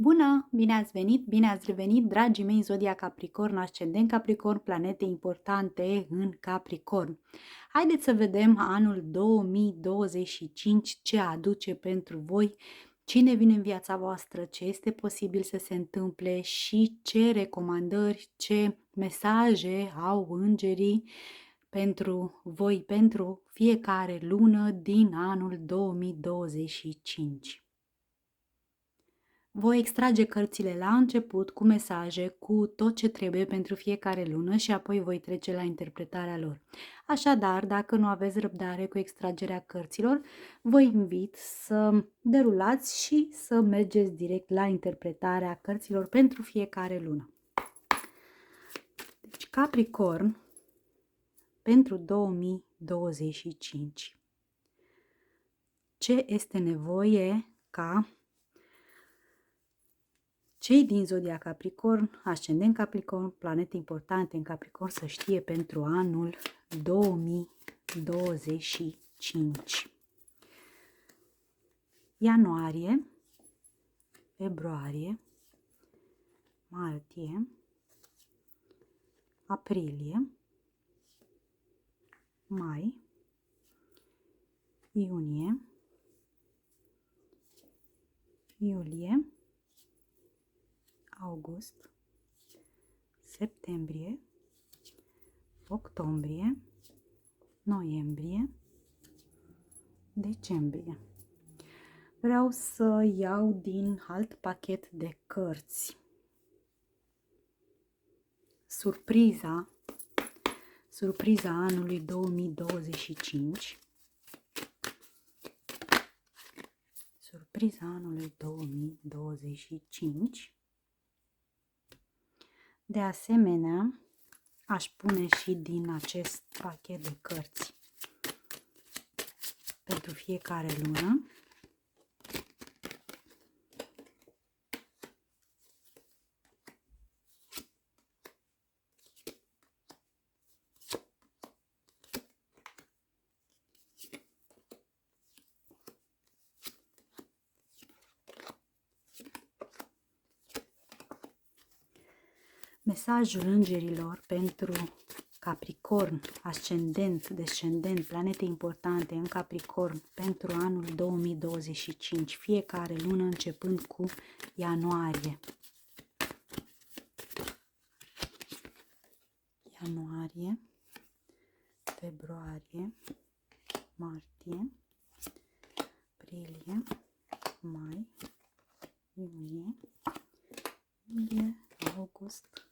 Bună! Bine ați revenit, dragii mei, Zodia Capricorn, ascendent Capricorn, planete importante în Capricorn. Haideți să vedem anul 2025 ce aduce pentru voi, cine vine în viața voastră, ce este posibil să se întâmple și ce recomandări, ce mesaje au îngerii pentru voi, pentru fiecare lună din anul 2025. Voi extrage cărțile la început cu mesaje, cu tot ce trebuie pentru fiecare lună și apoi voi trece la interpretarea lor. Așadar, dacă nu aveți răbdare cu extragerea cărților, vă invit să derulați și să mergeți direct la interpretarea cărților pentru fiecare lună. Deci, Capricorn, pentru 2025. Ce este nevoie ca cei din Zodia Capricorn, ascendent Capricorn, planete importante în Capricorn să știe pentru anul 2025. Ianuarie, februarie, martie, aprilie, mai, iunie, iulie, august, septembrie, octombrie, noiembrie, decembrie. Vreau să iau din alt pachet de cărți. Surpriza anului 2025. Surpriza anului 2025. De asemenea, aș pune și din acest pachet de cărți pentru fiecare lună. Mesajul îngerilor pentru Capricorn, ascendent, descendent, planete importante în Capricorn pentru anul 2025, fiecare lună începând cu ianuarie. Ianuarie, februarie, martie, aprilie, mai, iunie, iulie, august,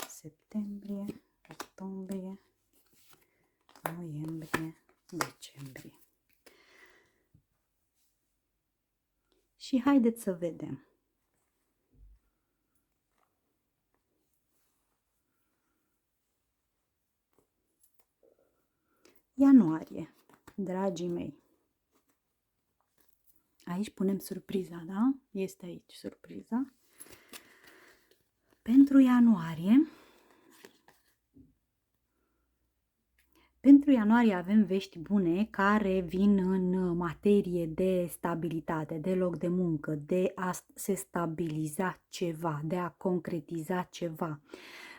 septembrie, octombrie, noiembrie, decembrie. Și haideți să vedem. Ianuarie, dragii mei. Aici punem surpriza, da? Este aici surpriza. Pentru ianuarie, avem vești bune care vin în materie de stabilitate, de loc de muncă, de a se stabiliza ceva, de a concretiza ceva.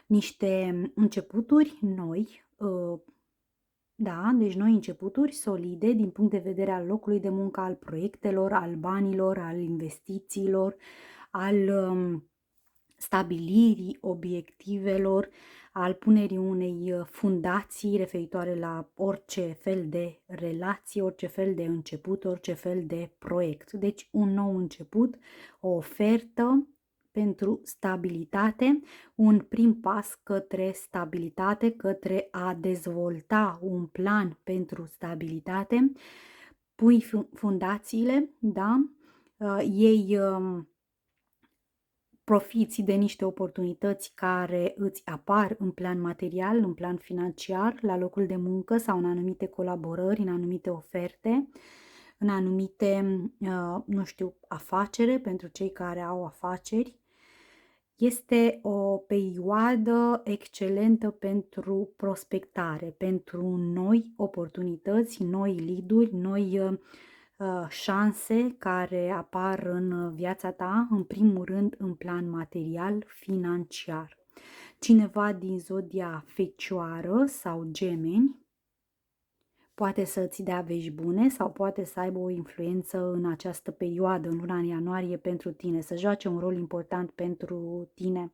Niște începuturi noi, da, deci noi începuturi solide din punct de vedere al locului de muncă, al proiectelor, al banilor, al investițiilor, al stabilirii obiectivelor, al punerii unei fundații referitoare la orice fel de relație, orice fel de început, orice fel de proiect. Deci un nou început, o ofertă pentru stabilitate, un prim pas către stabilitate, către a dezvolta un plan pentru stabilitate. Pui fundațiile, da? Ei profiți de niște oportunități care îți apar în plan material, în plan financiar, la locul de muncă sau în anumite colaborări, în anumite oferte, în anumite, nu știu, afacere pentru cei care au afaceri. Este o perioadă excelentă pentru prospectare, pentru noi oportunități, noi lead-uri, noi șanse care apar în viața ta, în primul rând în plan material, financiar. Cineva din zodia Fecioară sau Gemeni poate să-ți dea vești bune sau poate să aibă o influență în această perioadă, în luna ianuarie, pentru tine, să joace un rol important pentru tine.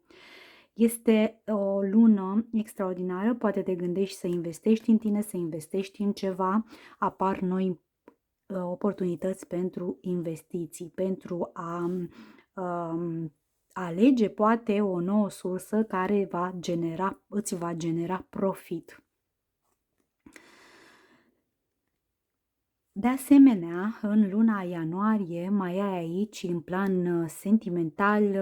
Este o lună extraordinară, poate te gândești să investești în tine, să investești în ceva, apar noi oportunități pentru investiții, pentru a alege poate o nouă sursă care îți va genera profit. De asemenea, în luna ianuarie mai ai aici, în plan sentimental,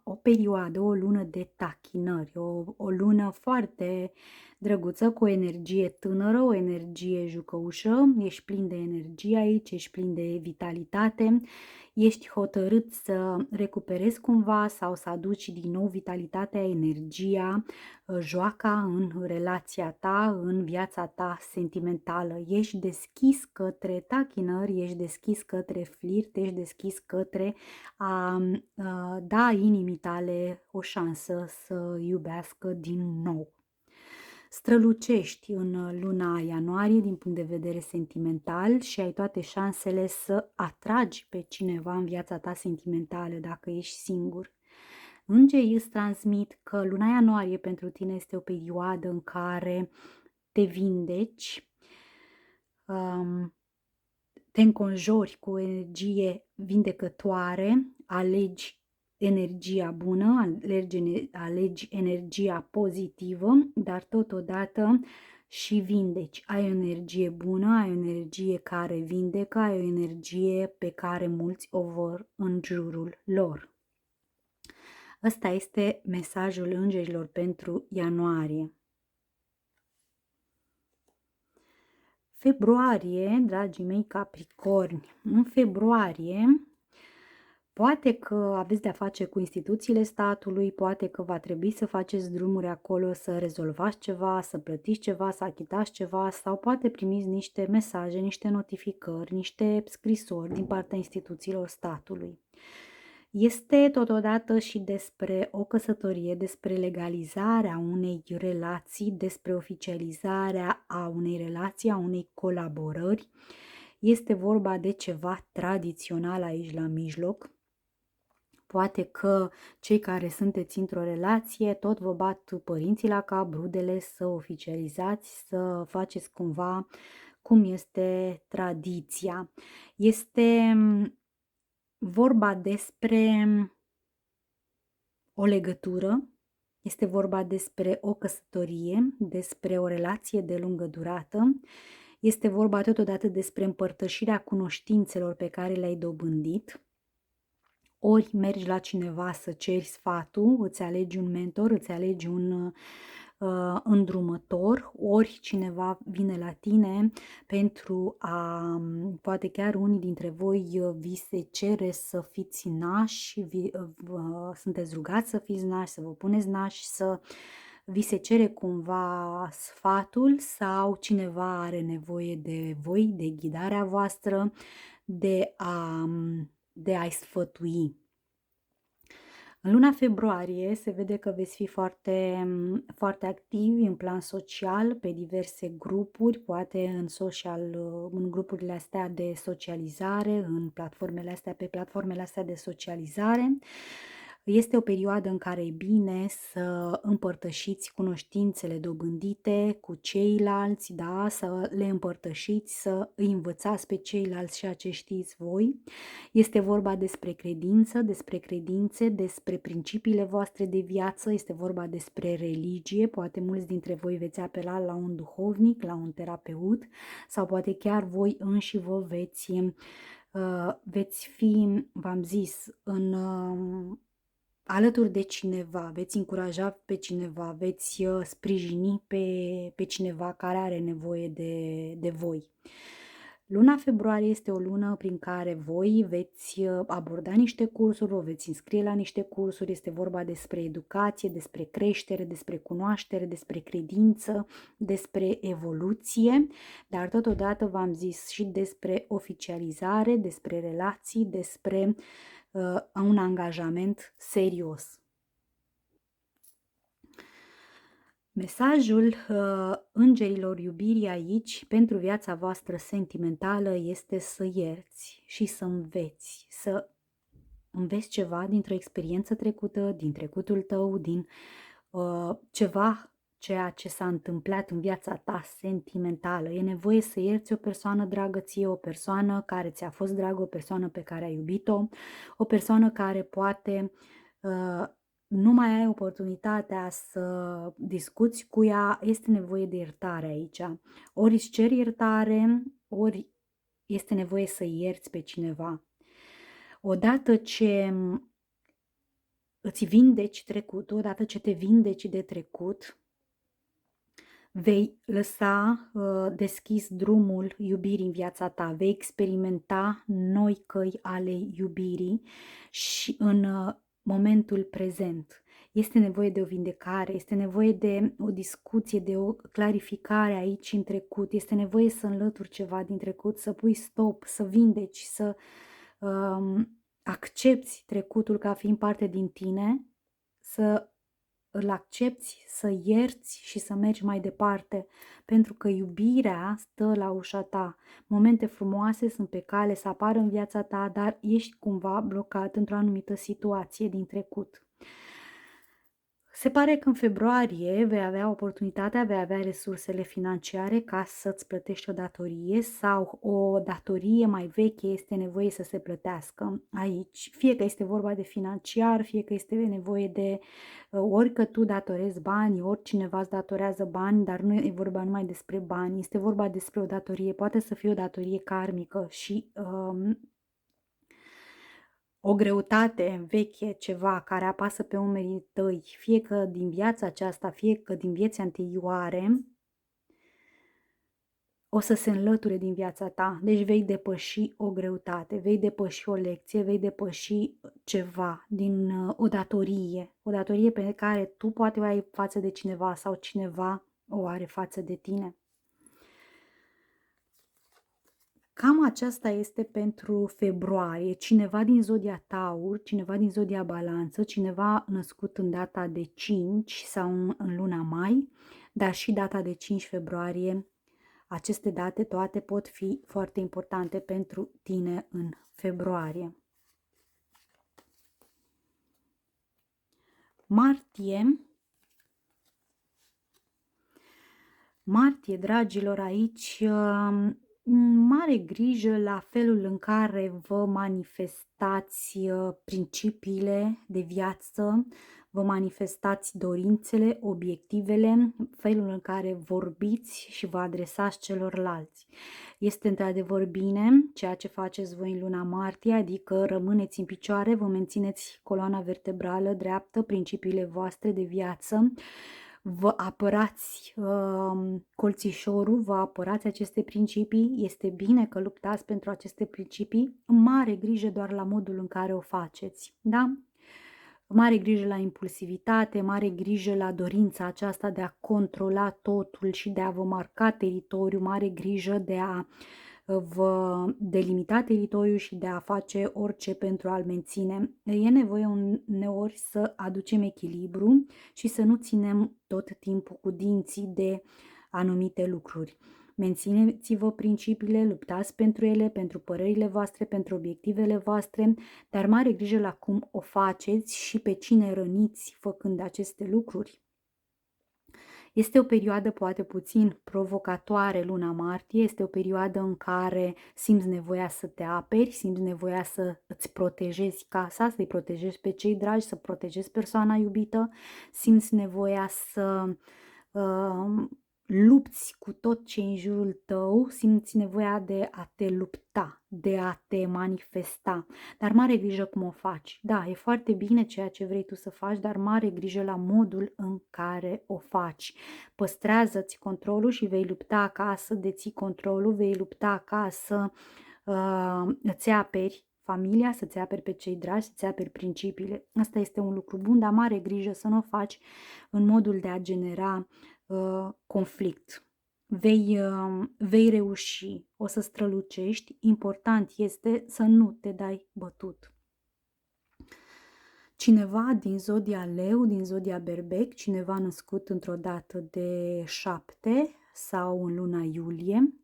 o perioadă, o lună de tachinări, o lună foarte drăguță, cu o energie tânără, o energie jucăușă, ești plin de energie aici, ești plin de vitalitate, ești hotărât să recuperezi cumva sau să aduci din nou vitalitatea, energia, joaca în relația ta, în viața ta sentimentală. Ești deschis către tachinări, ești deschis către flirt, ești deschis către a da inimii tale o șansă să iubească din nou. Strălucești în luna ianuarie din punct de vedere sentimental și ai toate șansele să atragi pe cineva în viața ta sentimentală dacă ești singur. Îngerii îți transmit că luna ianuarie pentru tine este o perioadă în care te vindeci, te înconjori cu o energie vindecătoare, alegi energia bună, alegi energia pozitivă, dar totodată și vindeci. Ai o energie bună, ai o energie care vindecă, ai o energie pe care mulți o vor în jurul lor. Ăsta este mesajul îngerilor pentru ianuarie. Februarie, dragii mei Capricorni, în februarie poate că aveți de-a face cu instituțiile statului, poate că va trebui să faceți drumuri acolo, să rezolvați ceva, să plătiți ceva, să achitați ceva sau poate primiți niște mesaje, niște notificări, niște scrisori din partea instituțiilor statului. Este totodată și despre o căsătorie, despre legalizarea unei relații, despre oficializarea a unei relații, a unei colaborări. Este vorba de ceva tradițional aici la mijloc. Poate că cei care sunteți într-o relație tot vă bat părinții la cap, rudele, să oficializați, să faceți cumva cum este tradiția. Este vorba despre o legătură, este vorba despre o căsătorie, despre o relație de lungă durată, este vorba totodată despre împărtășirea cunoștințelor pe care le-ai dobândit. Ori mergi la cineva să ceri sfatul, îți alegi un mentor, îți alegi un îndrumător, ori cineva vine la tine pentru a, poate chiar unii dintre voi vi se cere să fiți nași, sunteți rugați să fiți nași, să vă puneți nași, să vi se cere cumva sfatul sau cineva are nevoie de voi, de ghidarea voastră, de a-i sfătui. În luna februarie se vede că veți fi foarte, foarte activi în plan social, pe diverse grupuri, poate în grupurile astea de socializare, pe platformele astea de socializare. Este o perioadă în care e bine să împărtășiți cunoștințele dobândite cu ceilalți, da? Să le împărtășiți, să îi învățați pe ceilalți ceea ce știți voi. Este vorba despre credință, despre credințe, despre principiile voastre de viață, este vorba despre religie, poate mulți dintre voi veți apela la un duhovnic, la un terapeut sau poate chiar voi înși vă veți fi, v-am zis, alături de cineva, veți încuraja pe cineva, veți sprijini pe cineva care are nevoie de voi. Luna februarie este o lună prin care voi veți aborda niște cursuri, vă veți înscrie la niște cursuri, este vorba despre educație, despre creștere, despre cunoaștere, despre credință, despre evoluție, dar totodată v-am zis și despre oficializare, despre relații, despre un angajament serios. Mesajul îngerilor iubirii aici pentru viața voastră sentimentală este să ierți și să înveți ceva dintr-o experiență trecută, din trecutul tău, din ceea ce s-a întâmplat în viața ta sentimentală. E nevoie să ierți o persoană dragă ție, o persoană care ți-a fost dragă, o persoană pe care ai iubit-o, o persoană care poate nu mai ai oportunitatea să discuți cu ea, este nevoie de iertare aici. Ori îți ceri iertare, ori este nevoie să ierți pe cineva. Odată ce îți vindeci trecutul, odată ce te vindeci de trecut, vei lăsa deschis drumul iubirii în viața ta, vei experimenta noi căi ale iubirii și în momentul prezent. Este nevoie de o vindecare, este nevoie de o discuție, de o clarificare aici în trecut, este nevoie să înlături ceva din trecut, să pui stop, să vindeci, să accepti trecutul ca fiind parte din tine, să îl accepti, să ierți și să mergi mai departe, pentru că iubirea stă la ușa ta. Momente frumoase sunt pe cale să apară în viața ta, dar ești cumva blocat într-o anumită situație din trecut. Se pare că în februarie vei avea oportunitatea, vei avea resursele financiare ca să-ți plătești o datorie sau o datorie mai veche este nevoie să se plătească aici. Fie că este vorba de financiar, fie că este nevoie de ori că tu datorezi bani, ori cineva îți datorează bani, dar nu e vorba numai despre bani, este vorba despre o datorie, poate să fie o datorie karmică și o greutate veche, ceva care apasă pe umerii tăi, fie că din viața aceasta, fie că din vieți anterioare, o să se înlăture din viața ta. Deci vei depăși o greutate, vei depăși o lecție, vei depăși ceva din o datorie pe care tu poate o ai față de cineva sau cineva o are față de tine. Cam aceasta este pentru februarie. Cineva din zodia Taur, cineva din zodia Balanță, cineva născut în data de 5 sau în luna mai, dar și data de 5 februarie. Aceste date toate pot fi foarte importante pentru tine în februarie. Martie, dragilor, aici mare grijă la felul în care vă manifestați principiile de viață, vă manifestați dorințele, obiectivele, felul în care vorbiți și vă adresați celorlalți. Este într-adevăr bine ceea ce faceți voi în luna martie, adică rămâneți în picioare, vă mențineți coloana vertebrală dreaptă, principiile voastre de viață, vă apărați colțișorul, vă apărați aceste principii, este bine că luptați pentru aceste principii, mare grijă doar la modul în care o faceți, da? Mare grijă la impulsivitate, mare grijă la dorința aceasta de a controla totul și de a vă marca teritoriul, mare grijă de a vă delimita teritoriul și de a face orice pentru a-l menține. E nevoie uneori să aducem echilibru și să nu ținem tot timpul cu dinții de anumite lucruri. Mențineți-vă principiile, luptați pentru ele, pentru părerile voastre, pentru obiectivele voastre, dar mare grijă la cum o faceți și pe cine răniți făcând aceste lucruri. Este o perioadă poate puțin provocatoare luna martie, este o perioadă în care simți nevoia să te aperi, simți nevoia să îți protejezi casa, să-i protejezi pe cei dragi, să protejezi persoana iubită, simți nevoia să lupți cu tot ce e în jurul tău, simți nevoia de a te lupta, de a te manifesta, dar mare grijă cum o faci. Da, e foarte bine ceea ce vrei tu să faci, dar mare grijă la modul în care o faci. Păstrează-ți controlul și vei lupta acasă, deții controlul, vei lupta acasă, îți aperi familia, să-ți aperi pe cei dragi, să-ți aperi principiile. Asta este un lucru bun, dar mare grijă să nu o faci în modul de a genera conflict. Vei reuși, o să strălucești, important este să nu te dai bătut. Cineva din zodia Leu, din zodia Berbec, cineva născut într-o dată de 7 sau în luna iulie,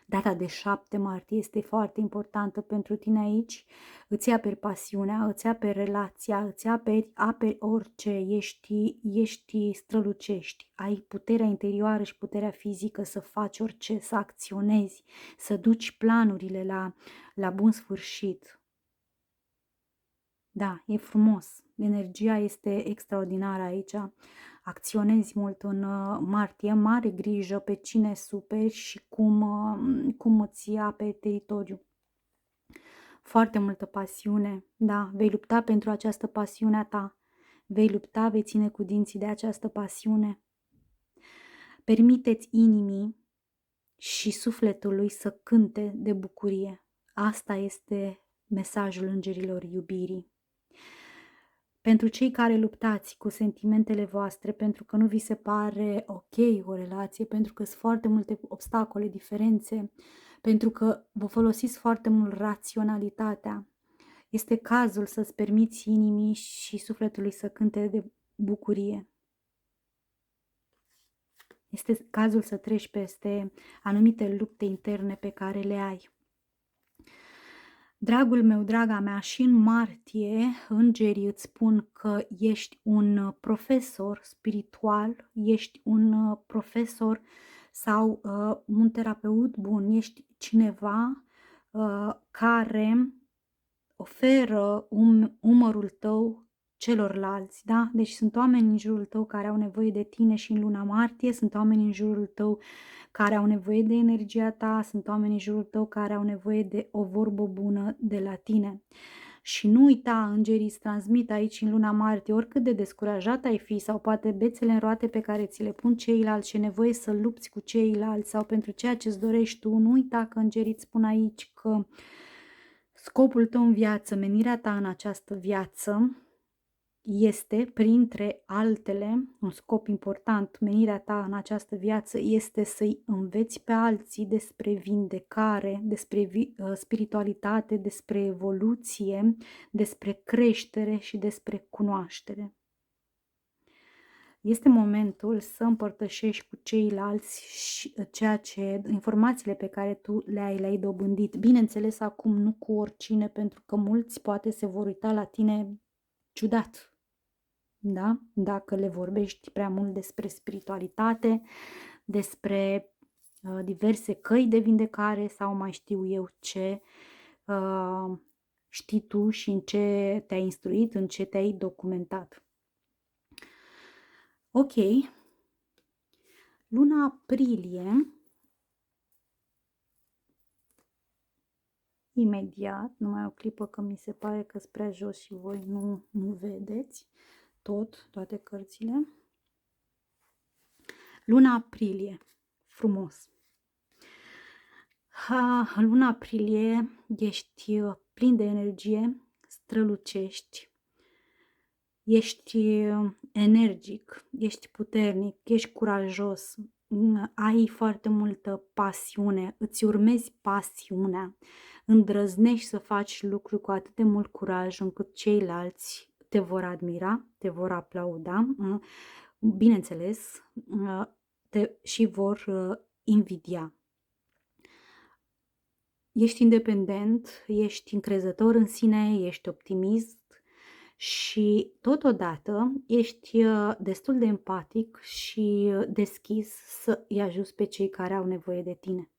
data de 7 martie este foarte importantă pentru tine aici, îți aperi pasiunea, îți aperi relația, îți aperi orice, ești strălucești, ai puterea interioară și puterea fizică să faci orice, să acționezi, să duci planurile la bun sfârșit. Da, e frumos, energia este extraordinară aici. Acționezi mult în martie, mare grijă pe cine superi și cum îți ia pe teritoriu. Foarte multă pasiune, da, vei lupta pentru această pasiune a ta, vei lupta, vei ține cu dinții de această pasiune. Permiteți inimii și sufletului să cânte de bucurie. Asta este mesajul îngerilor iubirii. Pentru cei care luptați cu sentimentele voastre, pentru că nu vi se pare ok o relație, pentru că sunt foarte multe obstacole, diferențe, pentru că vă folosiți foarte mult raționalitatea, este cazul să-ți permiți inimii și sufletului să cânte de bucurie. Este cazul să treci peste anumite lupte interne pe care le ai. Dragul meu, draga mea, și în martie îngerii îți spun că ești un profesor spiritual, ești un profesor sau un terapeut bun, ești cineva care oferă umărul tău celorlalți, da? Deci sunt oameni în jurul tău care au nevoie de tine și în luna martie, sunt oameni în jurul tău care au nevoie de energia ta, sunt oameni în jurul tău care au nevoie de o vorbă bună de la tine. Și nu uita, îngerii îți transmit aici în luna martie, oricât de descurajat ai fi sau poate bețele în roate pe care ți le pun ceilalți și e nevoie să lupți cu ceilalți sau pentru ceea ce îți dorești tu, nu uita că îngerii îți spun aici că scopul tău în viață, menirea ta în această viață este, printre altele, un scop important, menirea ta în această viață este să-i înveți pe alții despre vindecare, despre spiritualitate, despre evoluție, despre creștere și despre cunoaștere. Este momentul să împărtășești cu ceilalți informațiile pe care tu le-ai dobândit. Bineînțeles, acum nu cu oricine, pentru că mulți poate se vor uita la tine ciudat. Da? Dacă le vorbești prea mult despre spiritualitate, despre diverse căi de vindecare sau mai știu eu ce știi tu și în ce te-ai instruit, în ce te-ai documentat. Ok, luna aprilie, imediat, numai o clipă că mi se pare că sunt prea jos și voi nu vedeți toate cărțile. Luna aprilie, frumos. În luna aprilie ești plin de energie, strălucești, ești energic, ești puternic, ești curajos, ai foarte multă pasiune, îți urmezi pasiunea, îndrăznești să faci lucruri cu atât de mult curaj încât ceilalți te vor admira, te vor aplauda, bineînțeles, și vor invidia. Ești independent, ești încrezător în sine, ești optimist și totodată ești destul de empatic și deschis să îi ajuți pe cei care au nevoie de tine.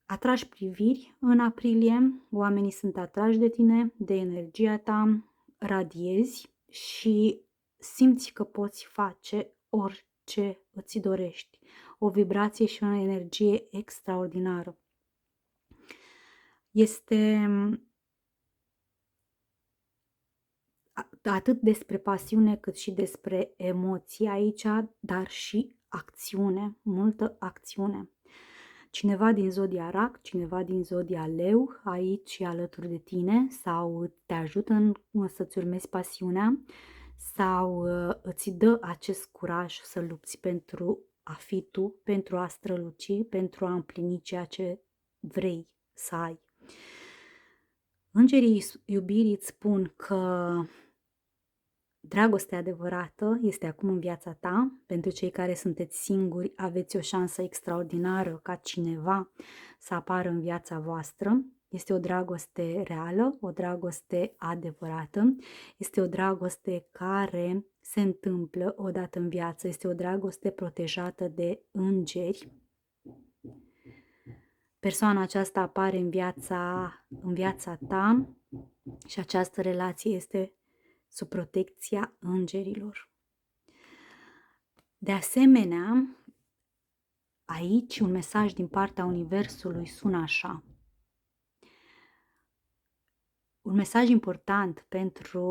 Atragi priviri în aprilie, oamenii sunt atrași de tine, de energia ta, radiezi și simți că poți face orice îți dorești. O vibrație și o energie extraordinară. Este atât despre pasiune cât și despre emoții aici, dar și acțiune, multă acțiune. Cineva din zodia Rac, cineva din zodia Leu, aici și alături de tine, sau te ajută să-ți urmezi pasiunea, sau îți dă acest curaj să lupți pentru a fi tu, pentru a străluci, pentru a împlini ceea ce vrei să ai. Îngerii iubirii îți spun că dragostea adevărată este acum în viața ta. Pentru cei care sunteți singuri, aveți o șansă extraordinară ca cineva să apară în viața voastră. Este o dragoste reală, o dragoste adevărată, este o dragoste care se întâmplă odată în viață, este o dragoste protejată de îngeri. Persoana aceasta apare în viața ta și această relație este sub protecția îngerilor. De asemenea, aici un mesaj din partea Universului sună așa. Un mesaj important pentru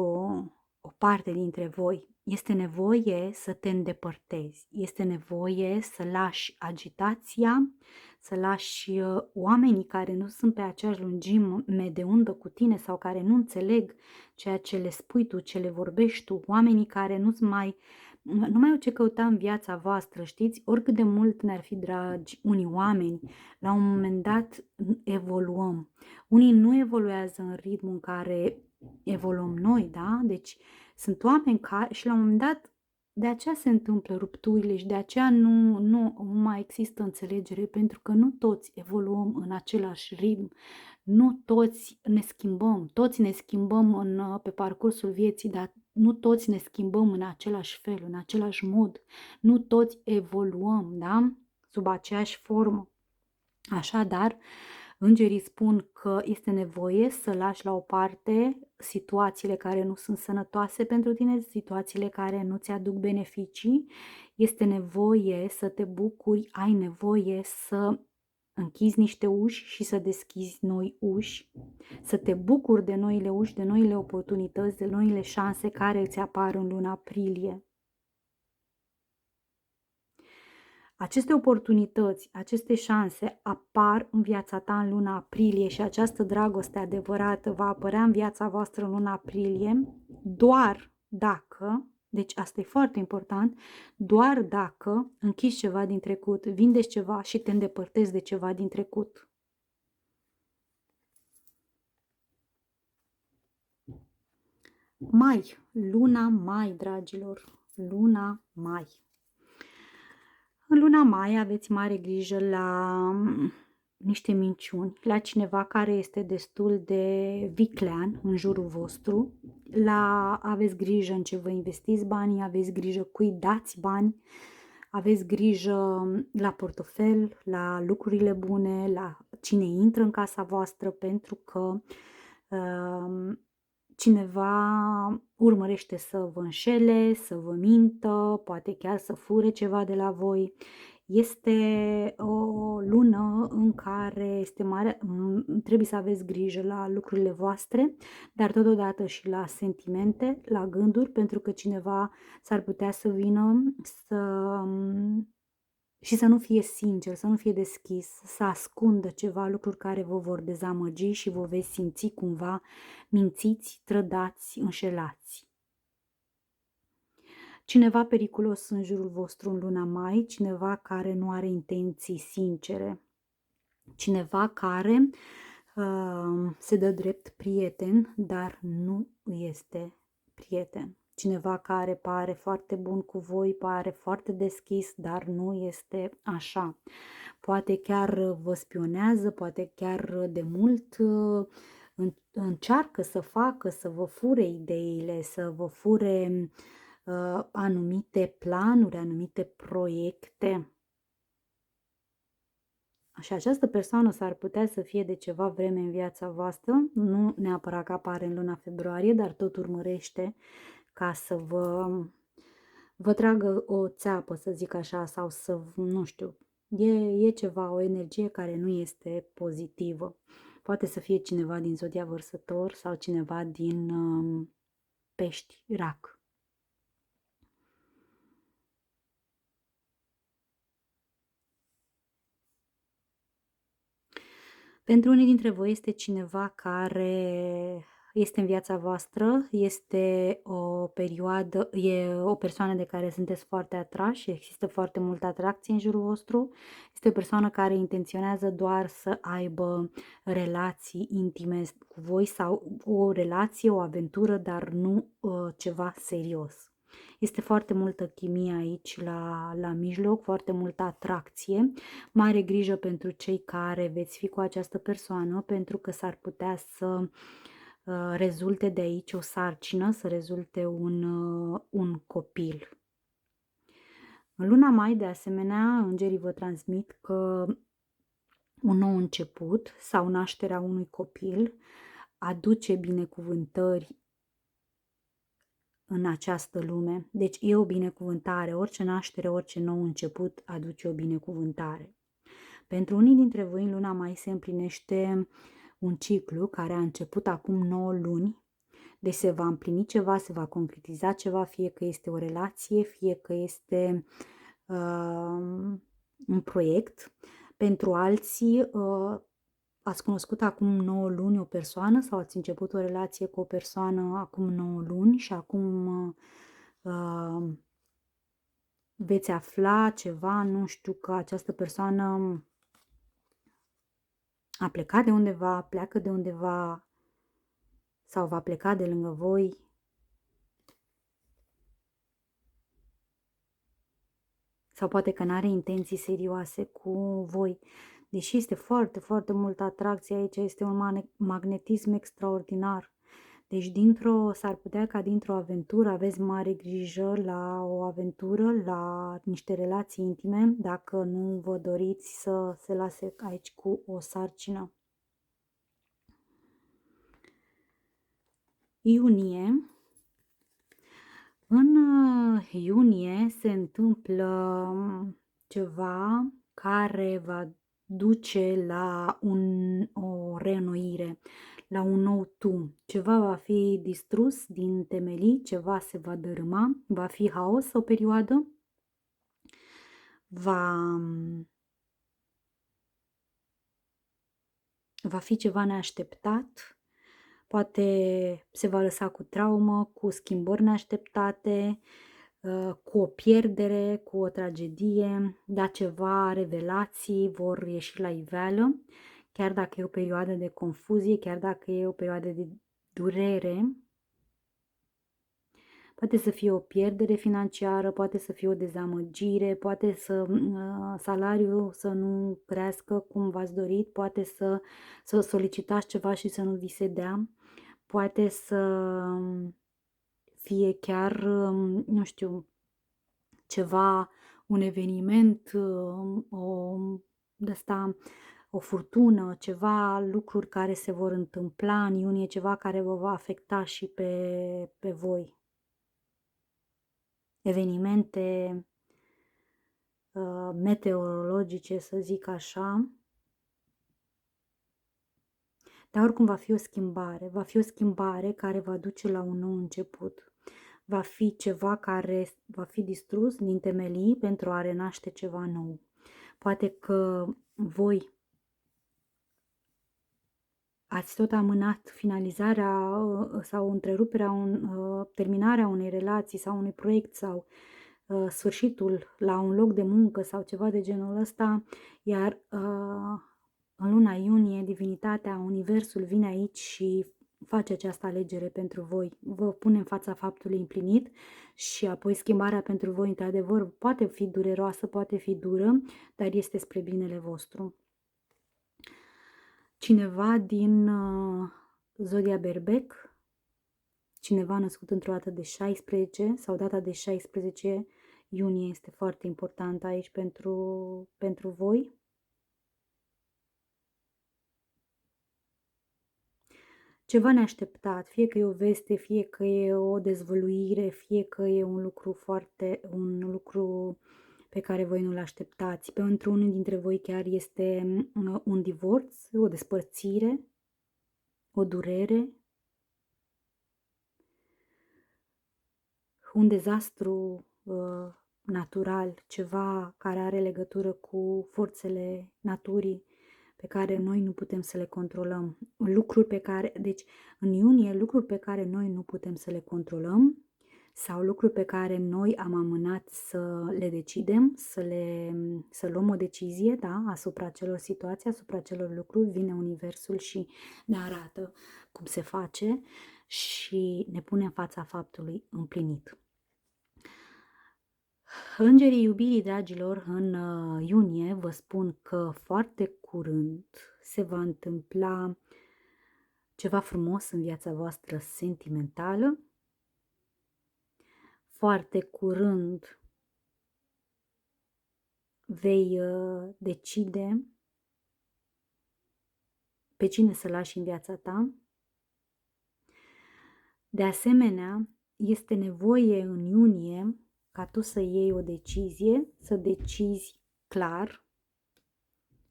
o parte dintre voi. Este nevoie să te îndepărtezi, este nevoie să lași agitația, să lași oamenii care nu sunt pe aceeași lungime de undă cu tine sau care nu înțeleg ceea ce le spui tu, ce le vorbești tu, oamenii care nu mai au ce căuta în viața voastră, știți? Oricât de mult ne-ar fi dragi unii oameni, la un moment dat evoluăm. Unii nu evoluează în ritmul în care evoluăm noi, da? Deci sunt oameni care, și la un moment dat, de aceea se întâmplă rupturile și de aceea nu mai există înțelegere, pentru că nu toți evoluăm în același ritm, nu toți ne schimbăm pe parcursul vieții, dar nu toți ne schimbăm în același fel, în același mod, nu toți evoluăm, da? Sub aceeași formă. Așadar, îngerii spun că este nevoie să lași la o parte situațiile care nu sunt sănătoase pentru tine, situațiile care nu ți aduc beneficii. Este nevoie să te bucuri, ai nevoie să închizi niște uși și să deschizi noi uși, să te bucuri de noile uși, de noile oportunități, de noile șanse care îți apar în luna aprilie. Aceste oportunități, aceste șanse apar în viața ta în luna aprilie și această dragoste adevărată va apărea în viața voastră în luna aprilie doar dacă, deci asta e foarte important, doar dacă închizi ceva din trecut, vindești ceva și te îndepărtezi de ceva din trecut. Mai, luna mai, dragilor, luna mai. În luna mai aveți mare grijă la niște minciuni, la cineva care este destul de viclean în jurul vostru, aveți grijă în ce vă investiți banii, aveți grijă cui dați bani, aveți grijă la portofel, la lucrurile bune, la cine intră în casa voastră, pentru că cineva urmărește să vă înșele, să vă mintă, poate chiar să fure ceva de la voi. Este o lună în care trebuie să aveți grijă la lucrurile voastre, dar totodată și la sentimente, la gânduri, pentru că cineva s-ar putea să vină și să nu fie sincer, să nu fie deschis, să ascundă ceva, lucruri care vă vor dezamăgi și vă veți simți cumva mințiți, trădați, înșelați. Cineva periculos în jurul vostru în luna mai, cineva care nu are intenții sincere, cineva care se dă drept prieten, dar nu este prieten. Cineva care pare foarte bun cu voi, pare foarte deschis, dar nu este așa. Poate chiar vă spionează, poate chiar de mult încearcă să vă fure ideile, să vă fure anumite planuri, anumite proiecte. Și această persoană s-ar putea să fie de ceva vreme în viața voastră, nu neapărat că apare în luna februarie, dar tot urmărește ca să vă vă tragă o țeapă, să zic așa, sau să, nu știu, e ceva, o energie care nu este pozitivă. Poate să fie cineva din zodia Vărsător sau cineva din Pești, Rac. Pentru unii dintre voi este cineva care este în viața voastră, este o perioadă, e o persoană de care sunteți foarte atrași, există foarte multă atracție în jurul vostru, este o persoană care intenționează doar să aibă relații intime cu voi sau o relație, o aventură, dar nu ceva serios. Este foarte multă chimie aici la mijloc, foarte multă atracție. Mare grijă pentru cei care veți fi cu această persoană, pentru că s-ar putea să rezulte de aici o sarcină, să rezulte un copil. În luna mai, de asemenea, îngerii vă transmit că un nou început sau nașterea unui copil aduce binecuvântări în această lume. Deci e o binecuvântare, orice naștere, orice nou început aduce o binecuvântare. Pentru unii dintre voi în luna mai se împlinește un ciclu care a început acum 9 luni, deci se va împlini ceva, se va concretiza ceva, fie că este o relație, fie că este un proiect. Pentru alții ați cunoscut acum 9 luni o persoană sau ați început o relație cu o persoană acum 9 luni și acum veți afla ceva, nu știu, că această persoană a plecat de undeva, pleacă de undeva sau va pleca de lângă voi. Sau poate că n-are intenții serioase cu voi. Deși este foarte, foarte multă atracție aici, este un magnetism extraordinar. Deci s-ar putea ca dintr-o aventură aveți mare grijă la o aventură, la niște relații intime, dacă nu vă doriți să se lase aici cu o sarcină. Iunie. În iunie se întâmplă ceva care va duce la o reînnoire, la un nou tu. Ceva va fi distrus din temelii, ceva se va dărâma, va fi haos o perioadă, va fi ceva neașteptat, poate se va lăsa cu traumă, cu schimbări neașteptate, cu o pierdere, cu o tragedie, dar ceva revelații vor ieși la iveală, chiar dacă e o perioadă de confuzie, chiar dacă e o perioadă de durere. Poate să fie o pierdere financiară, poate să fie o dezamăgire, poate să salariul să nu crească cum v-ați dorit, poate să solicitați ceva și să nu vi se dea, poate să fie chiar, nu știu, ceva, un eveniment, o furtună, ceva lucruri care se vor întâmpla în iunie, ceva care vă va afecta și pe voi. Evenimente meteorologice, să zic așa. Dar oricum va fi o schimbare care va duce la un nou început. Va fi ceva care va fi distrus din temelii pentru a renaște ceva nou. Poate că voi ați tot amânat finalizarea sau întreruperea, terminarea unei relații sau unui proiect sau sfârșitul la un loc de muncă sau ceva de genul ăsta, iar în luna iunie divinitatea, universul vine aici și face această alegere pentru voi, vă pune în fața faptului împlinit și apoi schimbarea pentru voi, într-adevăr, poate fi dureroasă, poate fi dură, dar este spre binele vostru. Cineva din zodia Berbec, cineva născut într-o dată de 16 sau data de 16 iunie este foarte importantă aici pentru voi. ceva neașteptat, fie că e o veste, fie că e o dezvăluire, fie că e un lucru pe care voi nu-l așteptați. Pentru unul dintre voi chiar este un divorț, o despărțire, o durere, un dezastru natural, ceva care are legătură cu forțele naturii pe care noi nu putem să le controlăm. Deci în iunie, lucruri pe care noi nu putem să le controlăm sau lucruri pe care noi am amânat să le decidem, să luăm o decizie, da, asupra acelor situații, asupra acelor lucruri, vine Universul și ne arată cum se face și ne pune în fața faptului împlinit. Îngerii iubirii, dragilor, în iunie vă spun că foarte curând se va întâmpla ceva frumos în viața voastră sentimentală. Foarte curând vei decide pe cine să lași în viața ta. De asemenea, este nevoie în iunie ca tu să iei o decizie, să decizi clar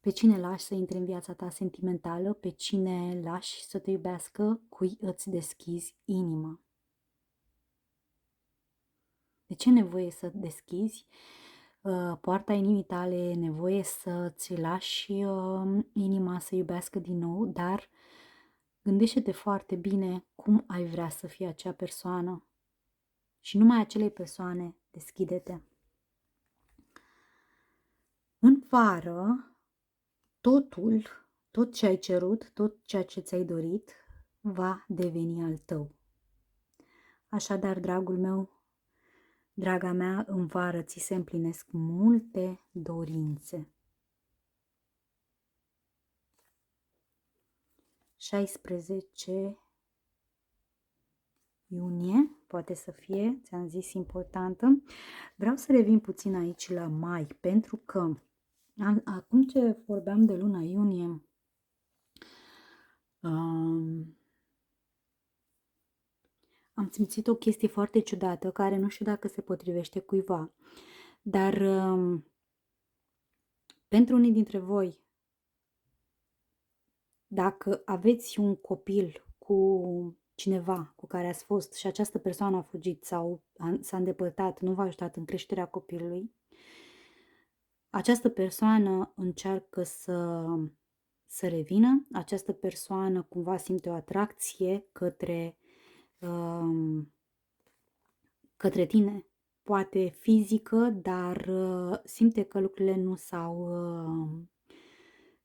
pe cine lași să intre în viața ta sentimentală, pe cine lași să te iubească, cui îți deschizi inima. De ce e nevoie să deschizi poarta inimii tale, e nevoie să-ți lași inima să iubească din nou, dar gândește-te foarte bine cum ai vrea să fie acea persoană și numai acelei persoane deschide-te. În vară, tot ce ai cerut, tot ceea ce ți-ai dorit, va deveni al tău. Așadar, dragul meu, draga mea, în vară ți se împlinesc multe dorințe. 16 iunie, poate să fie, ți-am zis, importantă. Vreau să revin puțin aici la mai, pentru că acum ce vorbeam de luna iunie, am simțit o chestie foarte ciudată, care nu știu dacă se potrivește cuiva, dar pentru unii dintre voi, dacă aveți un copil cu cineva cu care ați fost și această persoană a fugit sau s-a îndepărtat, nu v-a ajutat în creșterea copilului, această persoană încearcă să revină, această persoană cumva simte o atracție către tine, poate fizică, dar simte că lucrurile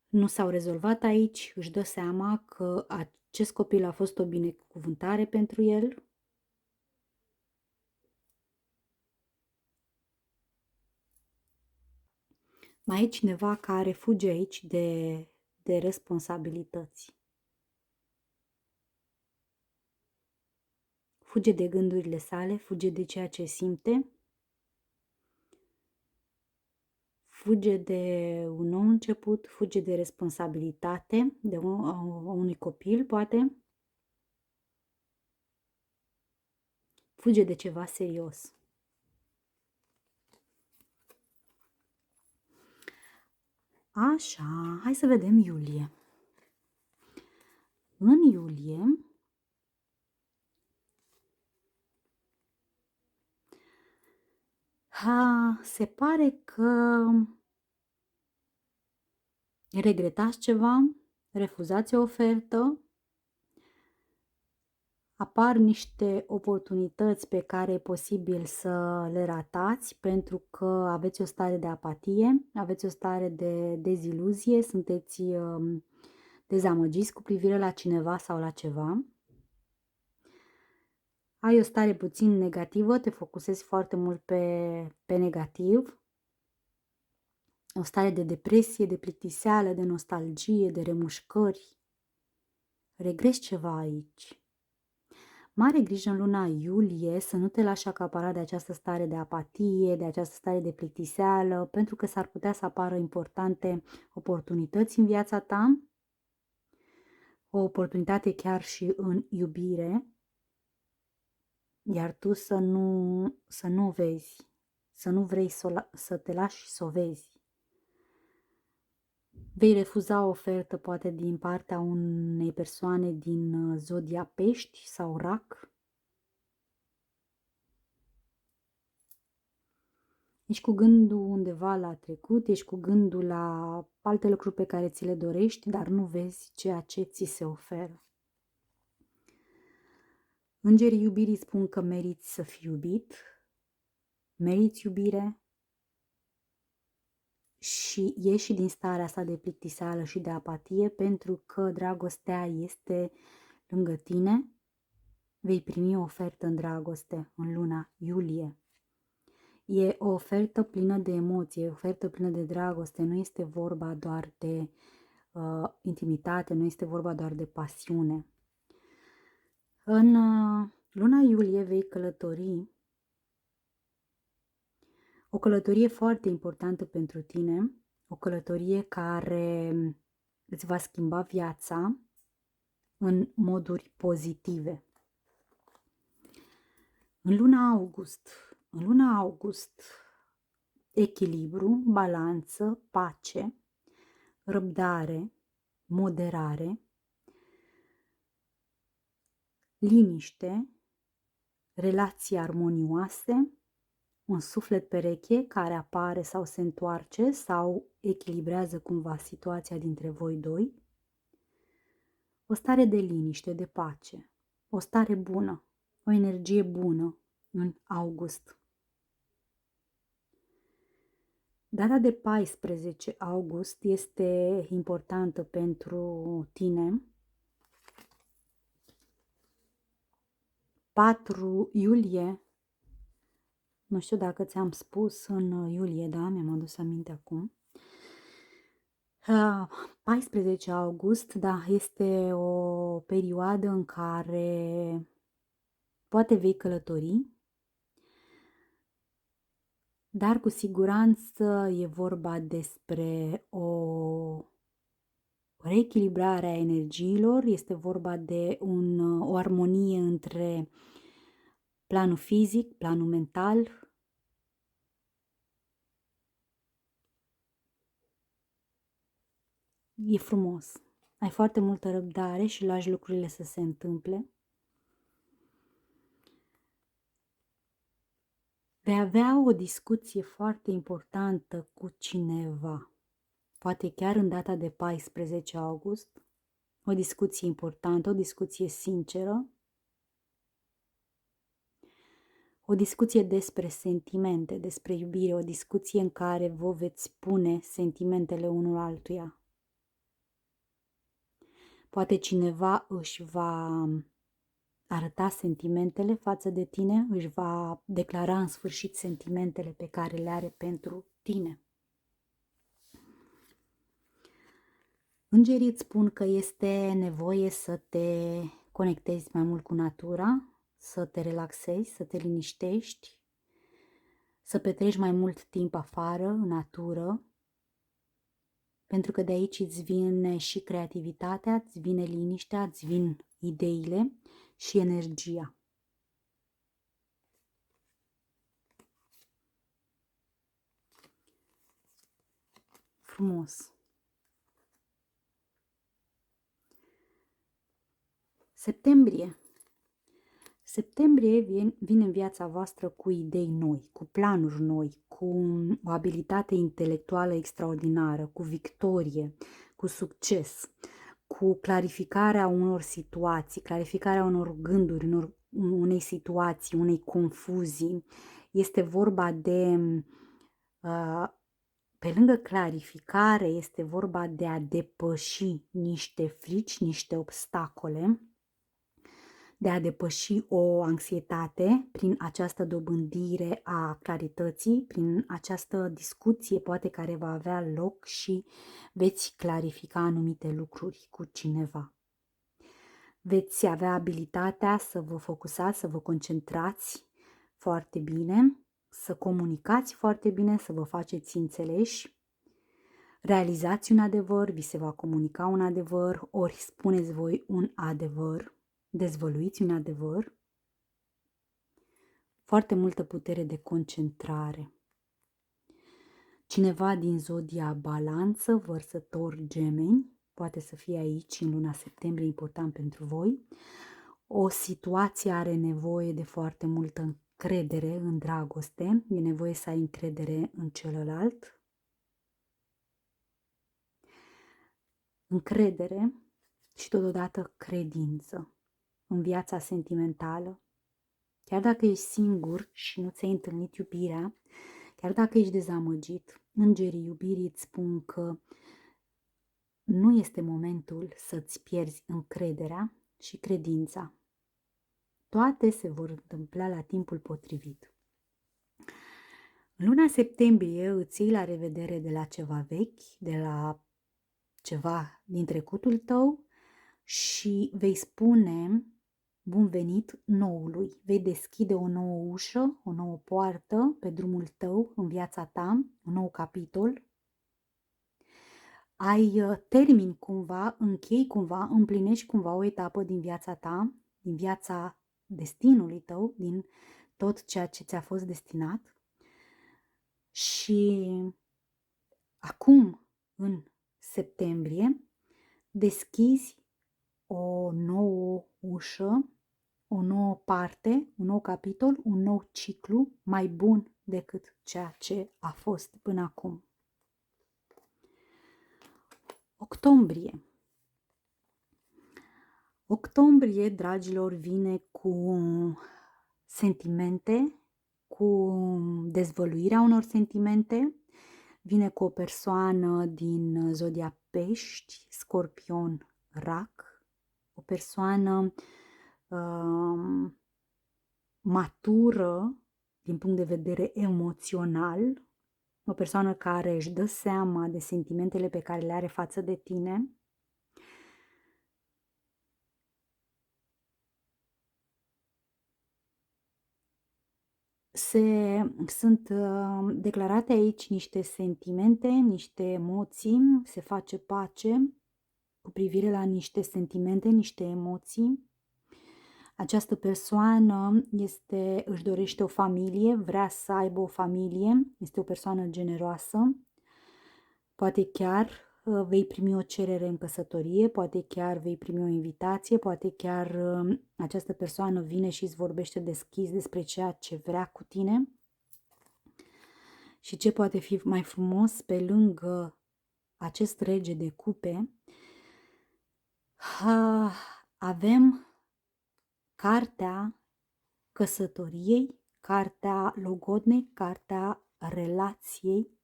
nu s-au rezolvat aici, își dă seama că acest copil a fost o binecuvântare pentru el. Mai e cineva care fuge aici de responsabilități. Fuge de gândurile sale, fuge de ceea ce simte, fuge de un nou început, fuge de responsabilitate, de unui copil, poate. Fuge de ceva serios. Așa, hai să vedem iulie. În iulie se pare că regretați ceva, refuzați o ofertă, apar niște oportunități pe care e posibil să le ratați pentru că aveți o stare de apatie, aveți o stare de deziluzie, sunteți dezamăgiți cu privire la cineva sau la ceva. Ai o stare puțin negativă, te focusezi foarte mult pe negativ, o stare de depresie, de plictiseală, de nostalgie, de remușcări. Regrezi ceva aici. Mare grijă în luna iulie să nu te lași acaparat de această stare de apatie, de această stare de plictiseală, pentru că s-ar putea să apară importante oportunități în viața ta. o oportunitate chiar și în iubire, iar tu să nu o vezi, să nu vrei să te lași să o vezi. Vei refuza o ofertă poate din partea unei persoane din zodia Pești sau Rac. Ești cu gândul undeva la trecut, ești cu gândul la alte lucruri pe care ți le dorești, dar nu vezi ceea ce ți se oferă. Îngerii iubirii spun că meriți să fii iubit, meriți iubire și ieși din starea asta de plictiseală și de apatie, pentru că dragostea este lângă tine. Vei primi o ofertă în dragoste în luna iulie. E o ofertă plină de emoție, o ofertă plină de dragoste, nu este vorba doar de intimitate, nu este vorba doar de pasiune. În luna iulie vei călători, o călătorie foarte importantă pentru tine, o călătorie care îți va schimba viața în moduri pozitive. În luna august, echilibru, balanță, pace, răbdare, moderare, liniște, relații armonioase, un suflet pereche care apare sau se întoarce sau echilibrează cumva situația dintre voi doi, o stare de liniște, de pace, o stare bună, o energie bună în august. Data de 14 august este importantă pentru tine. 4 iulie, nu știu dacă ți-am spus în iulie, da, mi-am adus aminte acum. 14 august, da, este o perioadă în care poate vei călători, dar cu siguranță e vorba despre o reechilibrare a energiilor, este vorba de o armonie între planul fizic, planul mental. E frumos. Ai foarte multă răbdare și lași lucrurile să se întâmple. Vei avea o discuție foarte importantă cu cineva, poate chiar în data de 14 august, o discuție importantă, o discuție sinceră, o discuție despre sentimente, despre iubire, o discuție în care vă veți spune sentimentele unul altuia. Poate cineva își va arăta sentimentele față de tine, își va declara în sfârșit sentimentele pe care le are pentru tine. Îngerii îți spun că este nevoie să te conectezi mai mult cu natura, să te relaxezi, să te liniștești, să petreci mai mult timp afară, în natură, pentru că de aici îți vine și creativitatea, îți vine liniștea, îți vin ideile și energia. Frumos! Septembrie. Septembrie vine în viața voastră cu idei noi, cu planuri noi, cu o abilitate intelectuală extraordinară, cu victorie, cu succes, cu clarificarea unor situații, clarificarea unor gânduri, unei situații, unei confuzii. Este vorba de, pe lângă clarificare, este vorba de a depăși niște frici, niște obstacole, de a depăși o anxietate prin această dobândire a clarității, prin această discuție poate care va avea loc și veți clarifica anumite lucruri cu cineva. Veți avea abilitatea să vă focusați, să vă concentrați foarte bine, să comunicați foarte bine, să vă faceți înțeleși. realizați un adevăr, vi se va comunica un adevăr, ori spuneți voi un adevăr, dezvăluiți un adevăr. Foarte multă putere de concentrare. Cineva din zodia Balanță, Vărsător, Gemeni, poate să fie aici în luna septembrie, important pentru voi. O situație are nevoie de foarte multă încredere în dragoste, e nevoie să ai încredere în celălalt. Încredere și totodată credință în viața sentimentală. Chiar dacă ești singur și nu ți-ai întâlnit iubirea, chiar dacă ești dezamăgit, îngerii iubirii îți spun că nu este momentul să-ți pierzi încrederea și credința. Toate se vor întâmpla la timpul potrivit. În luna septembrie îți iei la revedere de la ceva vechi, de la ceva din trecutul tău și vei spune bun venit noului. Vei deschide o nouă ușă, o nouă poartă pe drumul tău, în viața ta, un nou capitol. Termini cumva, închei cumva, împlinești cumva o etapă din viața ta, din viața destinului tău, din tot ceea ce ți-a fost destinat. Și acum, în septembrie, deschizi o nouă ușă, o nouă parte, un nou capitol, un nou ciclu mai bun decât ceea ce a fost până acum. Octombrie. Octombrie, dragilor, vine cu sentimente, cu dezvăluirea unor sentimente, vine cu o persoană din zodia Pești, Scorpion, Rac, o persoană matură din punct de vedere emoțional, o persoană care își dă seama de sentimentele pe care le are față de tine. Sunt declarate aici niște sentimente, niște emoții, se face pace cu privire la niște sentimente, niște emoții. Această persoană își dorește o familie, vrea să aibă o familie, este o persoană generoasă, poate chiar vei primi o cerere în căsătorie, poate chiar vei primi o invitație, poate chiar această persoană vine și îți vorbește deschis despre ceea ce vrea cu tine. Și ce poate fi mai frumos pe lângă acest rege de cupe, avem cartea căsătoriei, cartea logodnei, cartea relației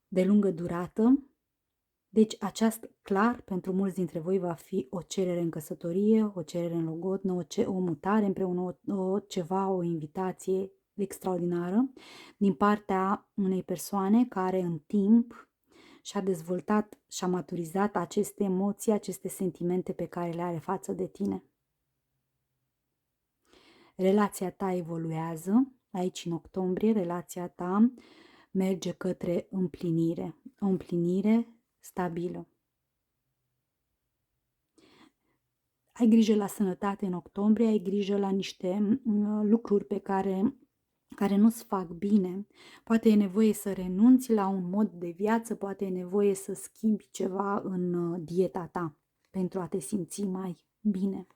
de lungă durată. Deci aceasta, clar, pentru mulți dintre voi va fi o cerere în căsătorie, o cerere în logodnă, o mutare împreună, o invitație extraordinară din partea unei persoane care în timp și-a dezvoltat și-a maturizat aceste emoții, aceste sentimente pe care le are față de tine. Relația ta evoluează, aici în octombrie, relația ta merge către împlinire, o împlinire stabilă. Ai grijă la sănătate în octombrie, ai grijă la niște lucruri pe care nu-ți fac bine. Poate e nevoie să renunți la un mod de viață, poate e nevoie să schimbi ceva în dieta ta pentru a te simți mai bine.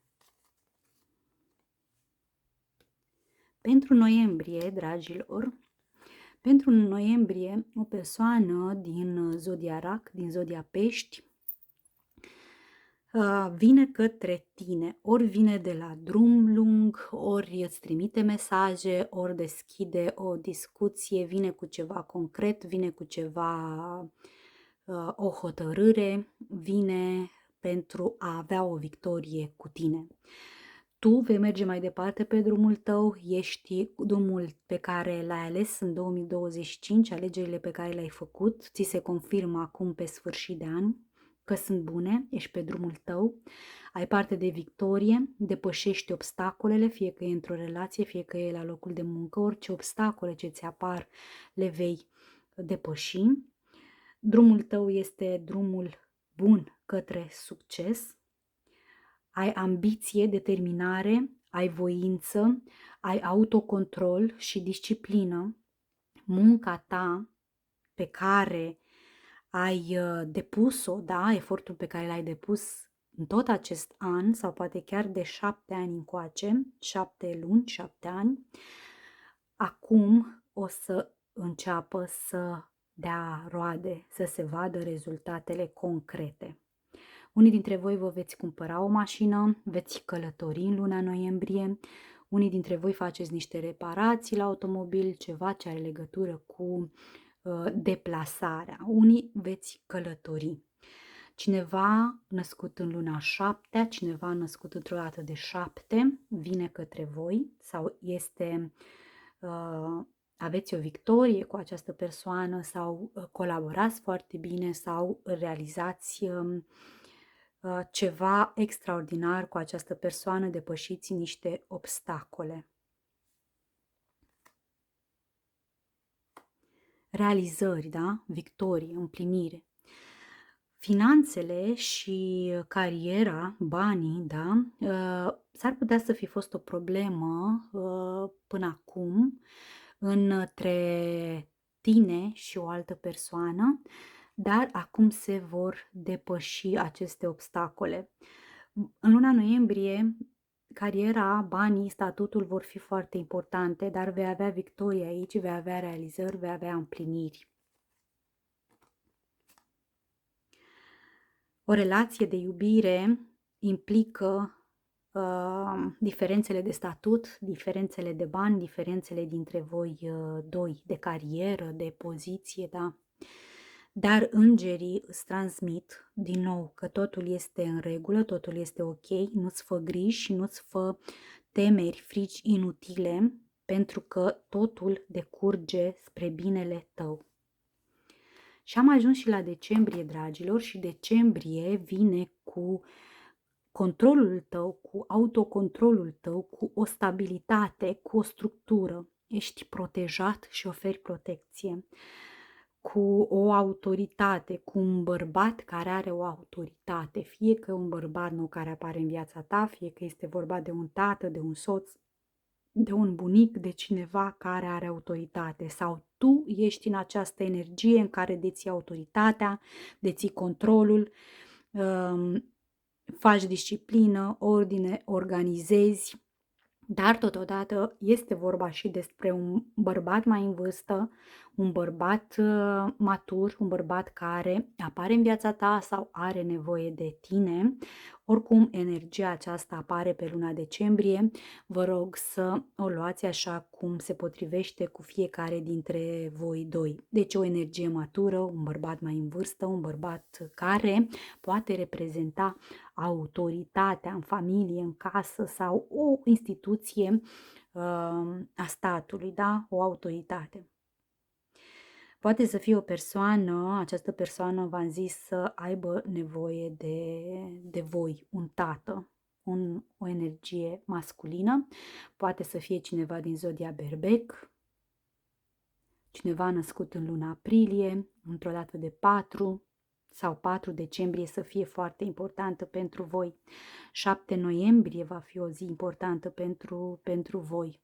Pentru noiembrie, dragilor, pentru noiembrie, o persoană din zodia Rac, din zodia Pești, vine către tine, ori vine de la drum lung, ori îți trimite mesaje, ori deschide o discuție, vine cu ceva concret, vine cu ceva, o hotărâre, vine pentru a avea o victorie cu tine. Tu vei merge mai departe pe drumul tău, ești drumul pe care l-ai ales în 2025, alegerile pe care le-ai făcut, ți se confirmă acum pe sfârșit de an că sunt bune, ești pe drumul tău, ai parte de victorie, depășești obstacolele, fie că e într-o relație, fie că e la locul de muncă, orice obstacole ce ți apar le vei depăși. Drumul tău este drumul bun către succes. Ai ambiție, determinare, ai voință, ai autocontrol și disciplină. Munca ta pe care ai depus-o, da, efortul pe care l-ai depus în tot acest an sau poate chiar de 7 ani încoace, 7 luni, 7 ani, acum o să înceapă să dea roade, să se vadă rezultatele concrete. Unii dintre voi vă veți cumpăra o mașină, veți călători în luna noiembrie, unii dintre voi faceți niște reparații la automobil, ceva ce are legătură cu deplasarea. Unii veți călători. Cineva născut în luna 7, cineva născut într-o dată de 7, vine către voi sau aveți o victorie cu această persoană sau colaborați foarte bine sau realizați ceva extraordinar cu această persoană, depășiți niște obstacole. Realizări, da? Victorie, împlinire. Finanțele și cariera, banii, da? S-ar putea să fi fost o problemă până acum între tine și o altă persoană, dar acum se vor depăși aceste obstacole. În luna noiembrie, cariera, banii, statutul vor fi foarte importante, dar vei avea victorie aici, vei avea realizări, vei avea împliniri. O relație de iubire implică diferențele de statut, diferențele de bani, diferențele dintre voi doi, de carieră, de poziție, da? Dar îngerii îți transmit din nou că totul este în regulă, totul este ok, nu-ți fă griji și nu-ți fă temeri, frici inutile, pentru că totul decurge spre binele tău. Și am ajuns și la decembrie, dragilor, și decembrie vine cu controlul tău, cu autocontrolul tău, cu o stabilitate, cu o structură. Ești protejat și oferi protecție. Cu o autoritate, cu un bărbat care are o autoritate, fie că e un bărbat nou care apare în viața ta, fie că este vorba de un tată, de un soț, de un bunic, de cineva care are autoritate sau tu ești în această energie în care deții autoritatea, deții controlul, faci disciplină, ordine, organizezi, dar totodată este vorba și despre un bărbat mai în vârstă, un bărbat matur, un bărbat care apare în viața ta sau are nevoie de tine. Oricum, energia aceasta apare pe luna decembrie. Vă rog să o luați așa cum se potrivește cu fiecare dintre voi doi. Deci o energie matură, un bărbat mai în vârstă, un bărbat care poate reprezenta autoritatea în familie, în casă sau o instituție a statului, da? O autoritate. Poate să fie o persoană, această persoană v-am zis să aibă nevoie de voi, un tată, o energie masculină. Poate să fie cineva din zodia Berbec, cineva născut în luna aprilie, într-o dată de 4 sau 4 decembrie să fie foarte importantă pentru voi. 7 noiembrie va fi o zi importantă pentru voi.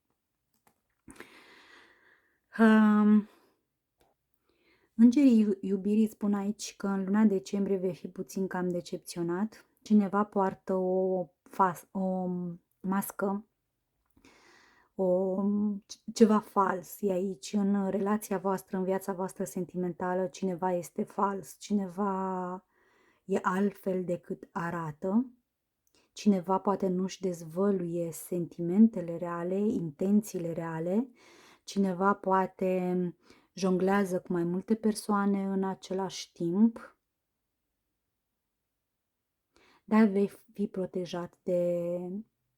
Îngerii iubirii spun aici că în luna decembrie vei fi puțin cam decepționat. Cineva poartă o mască, ceva fals e aici în relația voastră, în viața voastră sentimentală. Cineva este fals, cineva e altfel decât arată. Cineva poate nu-și dezvăluie sentimentele reale, intențiile reale. Cineva poate jonglează cu mai multe persoane în același timp, dar vei fi protejat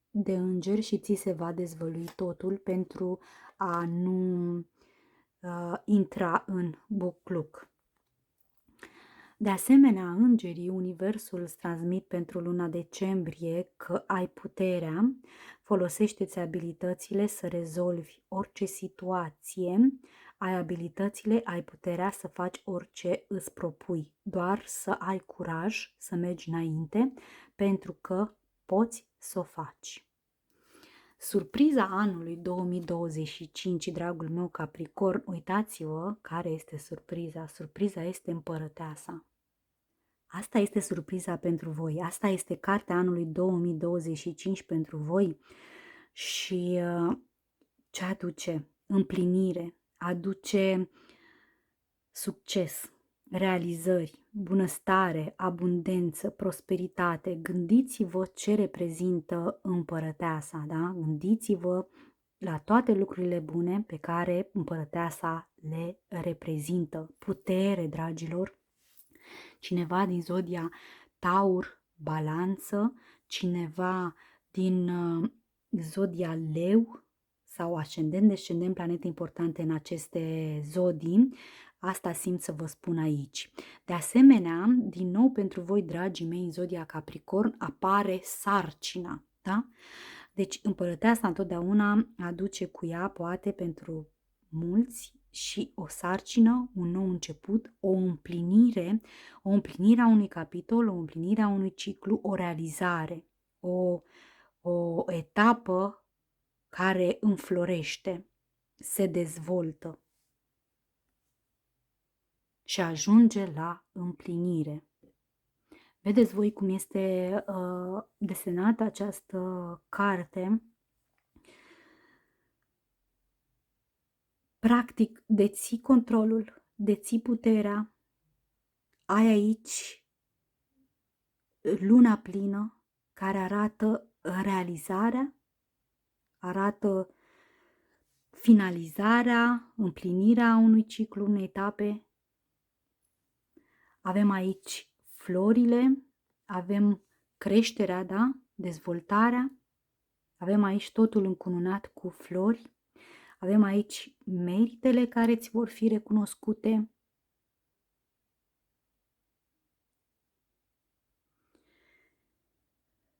de îngeri și ți se va dezvălui totul pentru a nu intra în bucluc. De asemenea, îngerii, universul îți transmit pentru luna decembrie că ai puterea, folosește-ți abilitățile să rezolvi orice situație, ai abilitățile, ai puterea să faci orice îți propui, doar să ai curaj să mergi înainte, pentru că poți să o faci. Surpriza anului 2025, dragul meu Capricorn, uitați-vă care este surpriza. Surpriza este împărăteasa. Asta este surpriza pentru voi. Asta este cartea anului 2025 pentru voi. Și ce aduce? Împlinire, aduce succes, realizări, bunăstare, abundență, prosperitate. Gândiți-vă ce reprezintă împărăteasa, da? Gândiți-vă la toate lucrurile bune pe care împărăteasa le reprezintă. Putere, dragilor. Cineva din zodia Taur, Balanță, cineva din zodia Leu sau ascendent, descendent, planete importante în aceste zodii. Asta simt să vă spun aici. De asemenea, din nou pentru voi, dragii mei, în zodia Capricorn, apare sarcina, da? Deci împărăteasa întotdeauna aduce cu ea, poate pentru mulți, și o sarcină, un nou început, o împlinire a unui capitol, o împlinire a unui ciclu, o realizare, o etapă care înflorește, se dezvoltă și ajunge la împlinire. Vedeți voi cum este desenată această carte? Practic, deții controlul, deții puterea, ai aici luna plină care arată realizarea, arată finalizarea, împlinirea unui ciclu, unei etape. Avem aici florile, avem creșterea, da? Dezvoltarea, avem aici totul încununat cu flori, avem aici meritele care ți vor fi recunoscute.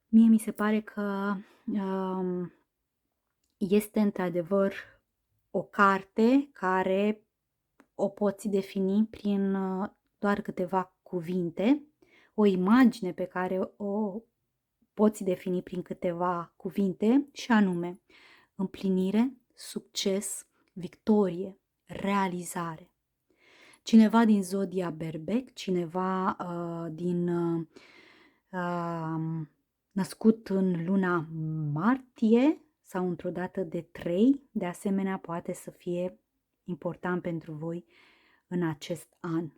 Mie mi se pare că este într-adevăr o carte care o poți defini prin doar câteva cuvinte, o imagine pe care o poți defini prin câteva cuvinte, și anume împlinire, succes, victorie, realizare. Cineva din zodia Berbec, cineva născut în luna martie sau într-o dată de 3, de asemenea poate să fie important pentru voi în acest an.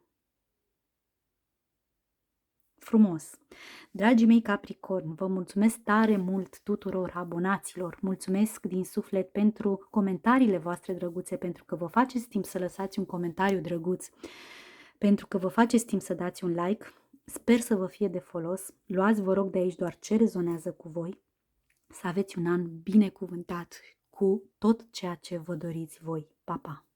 Frumos! Dragii mei Capricorn, vă mulțumesc tare mult tuturor abonaților, mulțumesc din suflet pentru comentariile voastre drăguțe, pentru că vă faceți timp să lăsați un comentariu drăguț, pentru că vă faceți timp să dați un like. Sper să vă fie de folos. Luați, vă rog, de aici doar ce rezonează cu voi. Să aveți un an binecuvântat cu tot ceea ce vă doriți voi. Pa, pa!